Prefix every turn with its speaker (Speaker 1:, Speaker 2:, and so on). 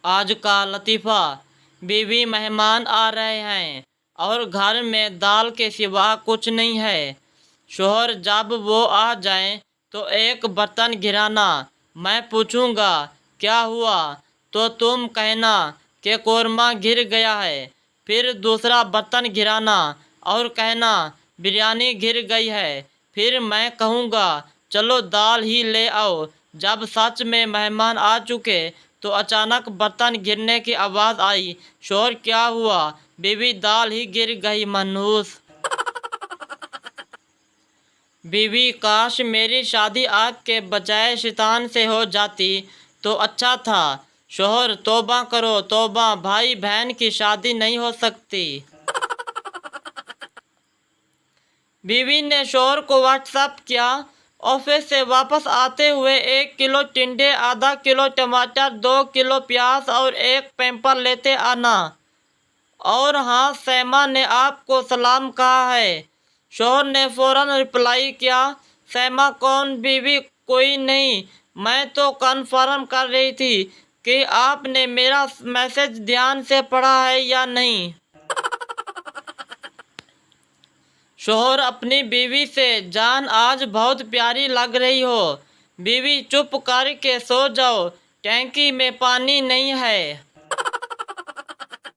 Speaker 1: आज का लतीफ़ा। बीवी मेहमान आ रहे हैं और घर में दाल के सिवा कुछ नहीं है। शोहर जब वो आ जाएं तो एक बर्तन गिराना। मैं पूछूंगा क्या हुआ तो तुम कहना कि कौरमा गिर गया है। फिर दूसरा बर्तन गिराना और कहना बिरयानी गिर गई है। फिर मैं कहूँगा चलो दाल ही ले आओ। जब सच में मेहमान आ चुके तो अचानक बर्तन गिरने की आवाज़ आई। शोर क्या हुआ? बीवी दाल ही गिर गई मनहूस। बीवी काश मेरी शादी आग के बजाय शैतान से हो जाती तो अच्छा था। शोहर तौबा करो तौबा, भाई बहन की शादी नहीं हो सकती। बीवी ने शोहर को व्हाट्सएप किया, ऑफिस से वापस आते हुए 1 किलो टिंडे, आधा किलो टमाटर, 2 किलो प्याज और एक पैम्पर लेते आना। और हाँ, सैमा ने आपको सलाम कहा है। शोहर ने फौरन रिप्लाई किया, सैमा कौन? बीवी कोई नहीं, मैं तो कन्फर्म कर रही थी कि आपने मेरा मैसेज ध्यान से पढ़ा है या नहीं। शोहर अपनी बीवी से, जान आज बहुत प्यारी लग रही हो। बीवी चुप करके सो जाओ, टैंकी में पानी नहीं है।